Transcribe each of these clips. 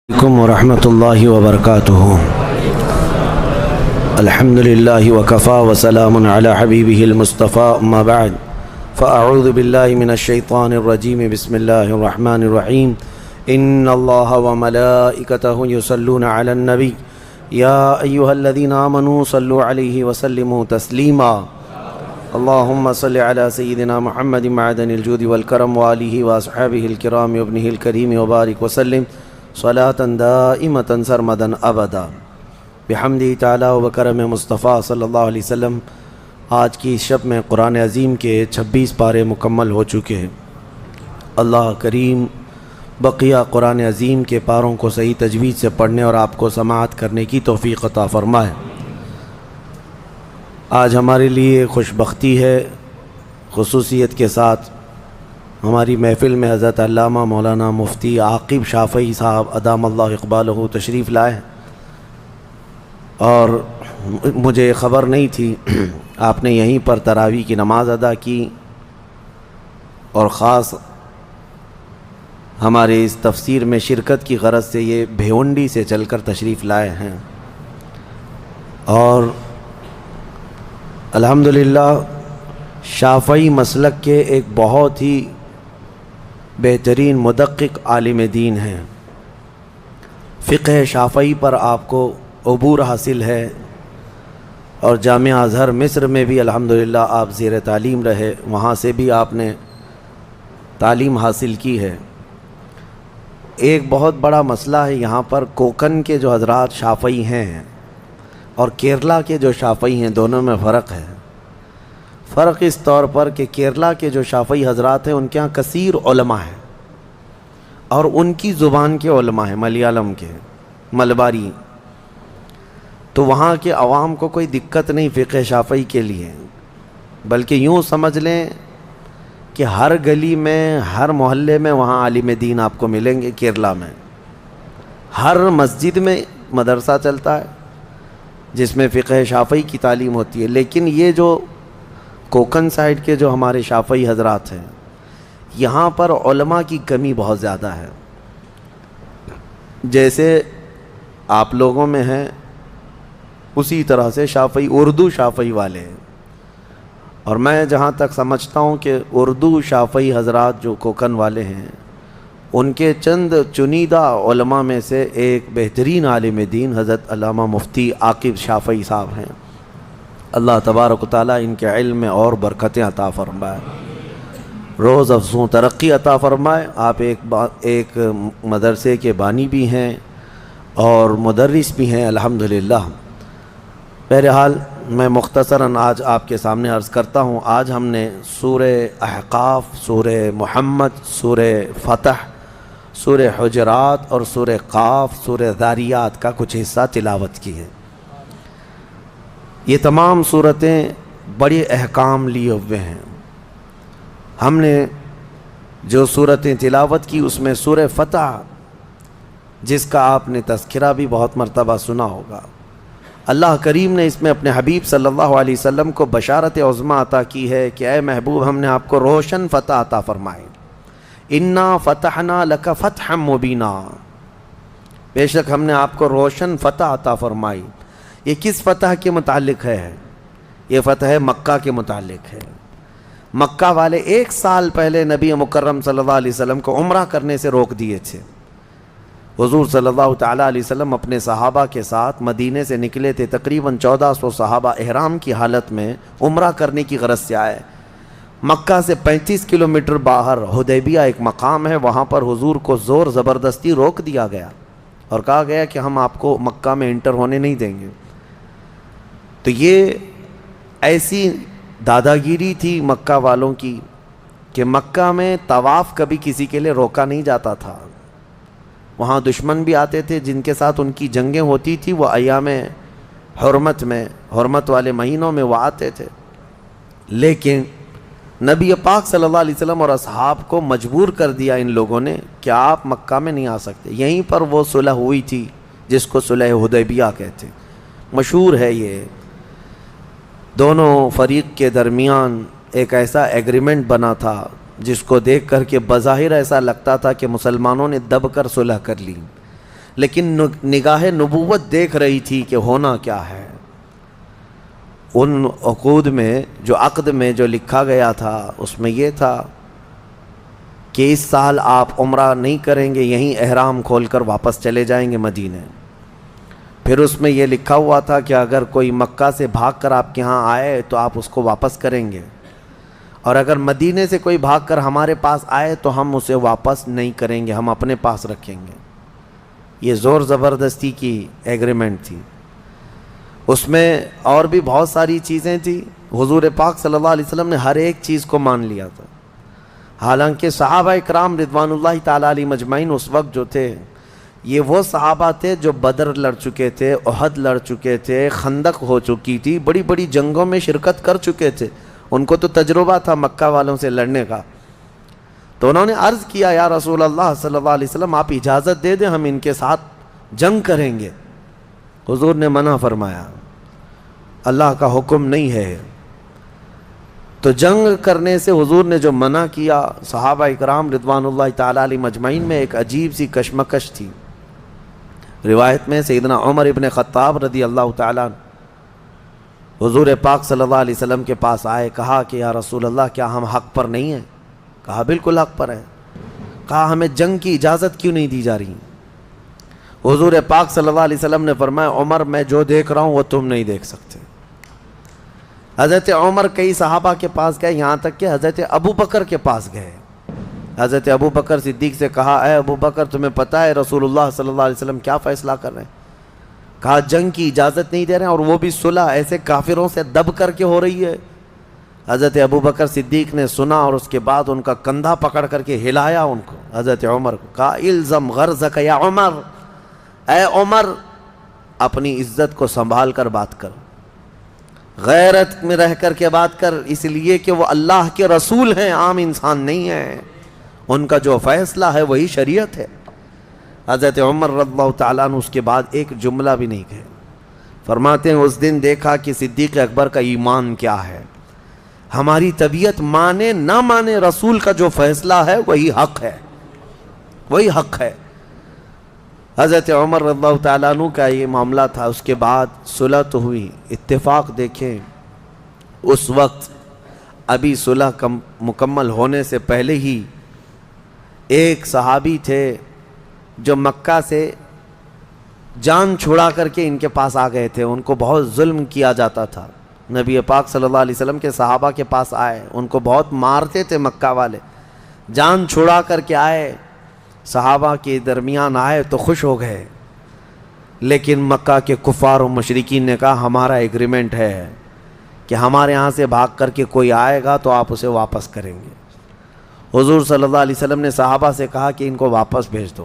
عليكم ورحمة الله وبركاته. الحمد لله وكفى وسلام على حبيبه المصطفى. أما بعد فأعوذ بالله من الشيطان الرجيم. بسم الله الرحمن الرحيم. إن الله وملائكته يصلون على النبي يا أيها الذين آمنوا صلوا عليه وسلموا تسليما. اللهم صل على سيدنا محمد معدن الجود والكرم وآله وأصحابه الكرام وابنه الكريم وبارك وسلم صلاة دائمة سرمدا أبدا بحمدہ تعالی و بکرم مصطفیٰ صلی اللہ علیہ وسلم. آج کی شب میں قرآن عظیم کے 26 پارے مکمل ہو چکے ہیں. اللہ کریم بقیہ قرآن عظیم کے پاروں کو صحیح تجوید سے پڑھنے اور آپ کو سماعت کرنے کی توفیق عطا فرمائے. آج ہمارے لیے خوش بختی ہے، خصوصیت کے ساتھ ہماری محفل میں حضرت علامہ مولانا مفتی عاقب شافعی صاحب ادام اللہ اقبالہ تشریف لائے، اور مجھے خبر نہیں تھی. آپ نے یہیں پر تراویح کی نماز ادا کی اور خاص ہمارے اس تفسیر میں شرکت کی غرض سے یہ بھیونڈی سے چل کر تشریف لائے ہیں. اور الحمدللہ شافعی مسلک کے ایک بہت ہی بہترین مدقق عالم دین ہیں. فقہ شافعی پر آپ کو عبور حاصل ہے، اور جامعہ ازہر مصر میں بھی الحمدللہ آپ زیر تعلیم رہے، وہاں سے بھی آپ نے تعلیم حاصل کی ہے. ایک بہت بڑا مسئلہ ہے یہاں پر، کوکن کے جو حضرات شافعی ہیں اور کیرلا کے جو شافعی ہیں دونوں میں فرق ہے. فرق اس طور پر کہ کیرلا کے جو شافعی حضرات ہیں ان کے ہاں کثیر علماء ہیں، اور ان کی زبان کے علماء ہیں، ملیالم کے، ملباری. تو وہاں کے عوام کو کوئی دقت نہیں فقہ شافعی کے لیے، بلکہ یوں سمجھ لیں کہ ہر گلی میں، ہر محلے میں وہاں عالم دین آپ کو ملیں گے. کیرلا میں ہر مسجد میں مدرسہ چلتا ہے جس میں فقہ شافعی کی تعلیم ہوتی ہے. لیکن یہ جو کوکن سائڈ کے جو ہمارے شافعی حضرات ہیں، یہاں پر علماء کی کمی بہت زیادہ ہے. جیسے آپ لوگوں میں ہیں اسی طرح سے شافعی، اردو شافعی والے ہیں. اور میں جہاں تک سمجھتا ہوں کہ اردو شافعی حضرات جو کوکن والے ہیں ان کے چند چنیدہ علماء میں سے ایک بہترین عالم دین حضرت علامہ مفتی عاقب شافعی صاحب ہیں. اللہ تبارک و تعالیٰ ان کے علم میں اور برکتیں عطا فرمائے، روز افزوں ترقی عطا فرمائے. آپ ایک مدرسے کے بانی بھی ہیں اور مدرس بھی ہیں الحمدللہ. بہرحال میں مختصراً آج آپ کے سامنے عرض کرتا ہوں. آج ہم نے سورہ احقاف، سورہ محمد، سورہ فتح، سورہ حجرات اور سورہ قاف، سورہ ذاریات کا کچھ حصہ تلاوت کی ہے. یہ تمام صورتیں بڑے احکام لیے ہوئے ہیں. ہم نے جو صورتیں تلاوت کی اس میں سورہ فتح، جس کا آپ نے تذکرہ بھی بہت مرتبہ سنا ہوگا، اللہ کریم نے اس میں اپنے حبیب صلی اللہ علیہ وسلم کو بشارت عظمیٰ عطا کی ہے کہ اے محبوب، ہم نے آپ کو روشن فتح عطا فرمائے. انا فتحنا لک فتحا مبینا، بے شک ہم نے آپ کو روشن فتح عطا فرمائی. یہ کس فتح کے متعلق ہے؟ یہ فتح مکہ کے متعلق ہے. مکہ والے 1 سال پہلے نبی مکرم صلی اللہ علیہ وسلم کو عمرہ کرنے سے روک دیے تھے. حضور صلی اللہ تعالیٰ علیہ وسلم اپنے صحابہ کے ساتھ مدینے سے نکلے تھے. تقریباً 1400 صحابہ احرام کی حالت میں عمرہ کرنے کی غرض سے آئے. مکہ سے 35 کلومیٹر باہر حدیبیہ ایک مقام ہے، وہاں پر حضور کو زور زبردستی روک دیا گیا اور کہا گیا کہ ہم آپ کو مکہ میں انٹر ہونے نہیں دیں گے. تو یہ ایسی داداگیری تھی مکہ والوں کی کہ مکہ میں طواف کبھی کسی کے لیے روکا نہیں جاتا تھا. وہاں دشمن بھی آتے تھے جن کے ساتھ ان کی جنگیں ہوتی تھی، وہ ایام حرمت میں، حرمت والے مہینوں میں وہ آتے تھے. لیکن نبی پاک صلی اللہ علیہ وسلم اور اصحاب کو مجبور کر دیا ان لوگوں نے کہ آپ مکہ میں نہیں آ سکتے. یہیں پر وہ صلح ہوئی تھی جس کو صلح حدیبیہ کہتے ہیں. مشہور ہے یہ. دونوں فریق کے درمیان ایک ایسا ایگریمنٹ بنا تھا جس کو دیکھ کر کے بظاہر ایسا لگتا تھا کہ مسلمانوں نے دب کر صلح کر لی، لیکن نگاہ نبوت دیکھ رہی تھی کہ ہونا کیا ہے۔ ان عقود میں عقد میں جو لکھا گیا تھا اس میں یہ تھا کہ اس سال آپ عمرہ نہیں کریں گے، یہیں احرام کھول کر واپس چلے جائیں گے مدینے۔ پھر اس میں یہ لکھا ہوا تھا کہ اگر کوئی مکہ سے بھاگ کر آپ کے ہاں آئے تو آپ اس کو واپس کریں گے، اور اگر مدینے سے کوئی بھاگ کر ہمارے پاس آئے تو ہم اسے واپس نہیں کریں گے، ہم اپنے پاس رکھیں گے۔ یہ زور زبردستی کی ایگریمنٹ تھی۔ اس میں اور بھی بہت ساری چیزیں تھیں، حضور پاک صلی اللہ علیہ وسلم نے ہر ایک چیز کو مان لیا تھا۔ حالانکہ صحابہ اکرام رضوان اللہ تعالیٰ علیہ مجمعین اس وقت جو تھے، یہ وہ صحابہ تھے جو بدر لڑ چکے تھے، احد لڑ چکے تھے، خندق ہو چکی تھی، بڑی بڑی جنگوں میں شرکت کر چکے تھے، ان کو تو تجربہ تھا مکہ والوں سے لڑنے کا۔ تو انہوں نے عرض کیا یا رسول اللہ صلی اللہ علیہ وسلم آپ اجازت دے دیں، ہم ان کے ساتھ جنگ کریں گے۔ حضور نے منع فرمایا، اللہ کا حکم نہیں ہے۔ تو جنگ کرنے سے حضور نے جو منع کیا، صحابہ اکرام رضوان اللہ تعالیٰ علیہ مجمعین میں ایک عجیب سی کشمکش تھی۔ روایت میں سیدنا عمر ابن خطاب رضی اللہ تعالیٰ عنہ حضور پاک صلی اللہ علیہ وسلم کے پاس آئے، کہا کہ یا رسول اللہ کیا ہم حق پر نہیں ہیں؟ کہا بالکل حق پر ہے۔ کہا ہمیں جنگ کی اجازت کیوں نہیں دی جا رہی؟ حضور پاک صلی اللہ علیہ وسلم نے فرمایا عمر میں جو دیکھ رہا ہوں وہ تم نہیں دیکھ سکتے۔ حضرت عمر کئی صحابہ کے پاس گئے، یہاں تک کہ حضرت ابو بکر کے پاس گئے۔ حضرت ابو بکر صدیق سے کہا اے ابو بکر تمہیں پتہ ہے رسول اللہ صلی اللہ علیہ وسلم کیا فیصلہ کر رہے ہیں؟ کہا جنگ کی اجازت نہیں دے رہے ہیں، اور وہ بھی صلح ایسے کافروں سے دب کر کے ہو رہی ہے۔ حضرت ابو بکر صدیق نے سنا اور اس کے بعد ان کا کندھا پکڑ کر کے ہلایا ان کو، حضرت عمر کو، کہا الزم غرضک یا عمر، اے عمر اپنی عزت کو سنبھال کر بات کر، غیرت میں رہ کر کے بات کر، اس لیے کہ وہ اللہ کے رسول ہیں، عام انسان نہیں ہیں، ان کا جو فیصلہ ہے وہی شریعت ہے۔ حضرت عمر رضی اللہ تعالیٰ عنہ اس کے بعد ایک جملہ بھی نہیں کہے۔ فرماتے ہیں اس دن دیکھا کہ صدیق اکبر کا ایمان کیا ہے۔ ہماری طبیعت مانے نہ مانے، رسول کا جو فیصلہ ہے وہی حق ہے، وہی حق ہے۔ حضرت عمر رضی اللہ تعالیٰ عنہ کا یہ معاملہ تھا۔ اس کے بعد صلح تو ہوئی، اتفاق دیکھیں اس وقت ابھی صلح مکمل ہونے سے پہلے ہی ایک صحابی تھے جو مکہ سے جان چھڑا کر کے ان کے پاس آ گئے تھے، ان کو بہت ظلم کیا جاتا تھا۔ نبی پاک صلی اللہ علیہ وسلم کے صحابہ کے پاس آئے، ان کو بہت مارتے تھے مکہ والے، جان چھڑا کر کے آئے، صحابہ کے درمیان آئے تو خوش ہو گئے، لیکن مکہ کے کفار و مشرکین نے کہا ہمارا ایگریمنٹ ہے کہ ہمارے ہاں سے بھاگ کر کے کوئی آئے گا تو آپ اسے واپس کریں گے۔ حضور صلی اللہ علیہ وسلم نے صحابہ سے کہا کہ ان کو واپس بھیج دو۔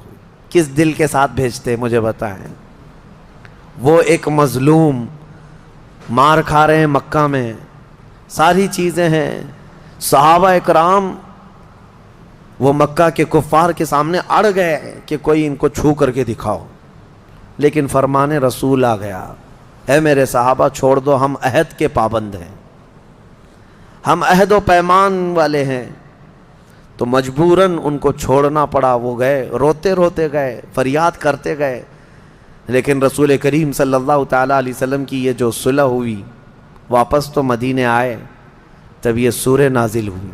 کس دل کے ساتھ بھیجتے مجھے بتائیں؟ وہ ایک مظلوم، مار کھا رہے ہیں مکہ میں، ساری چیزیں ہیں، صحابہ اکرام وہ مکہ کے کفار کے سامنے اڑ گئے کہ کوئی ان کو چھو کر کے دکھاؤ، لیکن فرمان رسول آ گیا، اے میرے صحابہ چھوڑ دو، ہم عہد کے پابند ہیں، ہم عہد و پیمان والے ہیں۔ تو مجبوراً ان کو چھوڑنا پڑا، وہ گئے، روتے روتے گئے، فریاد کرتے گئے، لیکن رسول کریم صلی اللہ تعالیٰ علیہ وسلم کی یہ جو صلح ہوئی، واپس تو مدینے آئے، تب یہ سورہ نازل ہوئی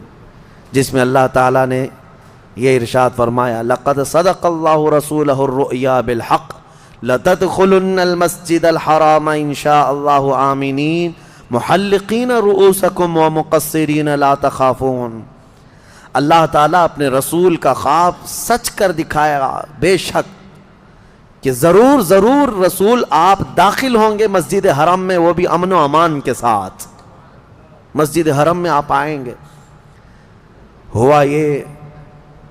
جس میں اللہ تعالیٰ نے یہ ارشاد فرمایا لَقَدْ صَدَقَ اللَّهُ رَسُولَهُ الرُّؤْيَا بِالْحَقِّ لَتَدْخُلُنَّ الْمَسْجِدَ الْحَرَامَ إِنْ شَاءَ اللَّهُ آمِنِينَ مُحَلِّقِينَ رُؤُوسَكُمْ وَمُقَصِّرِينَ لَا تَخَافُونَ۔ اللہ تعالیٰ اپنے رسول کا خواب سچ کر دکھایا، بے شک کہ ضرور ضرور رسول آپ داخل ہوں گے مسجد حرم میں، وہ بھی امن و امان کے ساتھ مسجد حرم میں آپ آئیں گے۔ ہوا یہ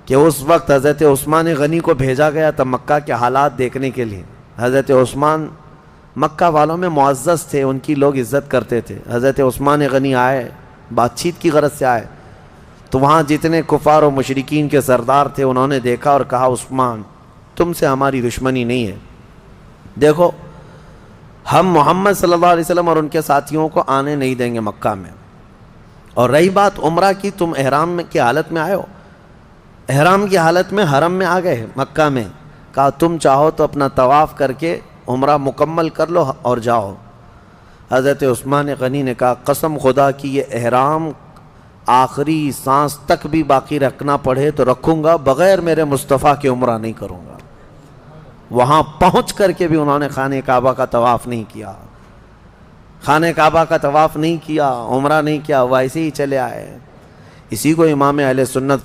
کہ اس وقت حضرت عثمان غنی کو بھیجا گیا تھا مکہ کے حالات دیکھنے کے لیے۔ حضرت عثمان مکہ والوں میں معزز تھے، ان کی لوگ عزت کرتے تھے۔ حضرت عثمان غنی آئے، بات چیت کی غرض سے آئے، تو وہاں جتنے کفار و مشرکین کے سردار تھے انہوں نے دیکھا اور کہا عثمان تم سے ہماری دشمنی نہیں ہے، دیکھو ہم محمد صلی اللہ علیہ وسلم اور ان کے ساتھیوں کو آنے نہیں دیں گے مکہ میں، اور رہی بات عمرہ کی، تم احرام کی حالت میں آئے ہو، احرام کی حالت میں حرم میں آ گئے مکہ میں، کہا تم چاہو تو اپنا طواف کر کے عمرہ مکمل کر لو اور جاؤ۔ حضرت عثمان غنی نے کہا قسم خدا کی یہ احرام آخری سانس تک بھی باقی رکھنا پڑے تو رکھوں گا، بغیر میرے مصطفیٰ کے عمرہ نہیں کروں گا۔ وہاں پہنچ کر کے بھی انہوں نے خانہ کعبہ کا طواف نہیں کیا، خانہ کعبہ کا طواف نہیں کیا، عمرہ نہیں کیا، ویسے ہی چلے آئے۔ اسی کو امام اہل سنت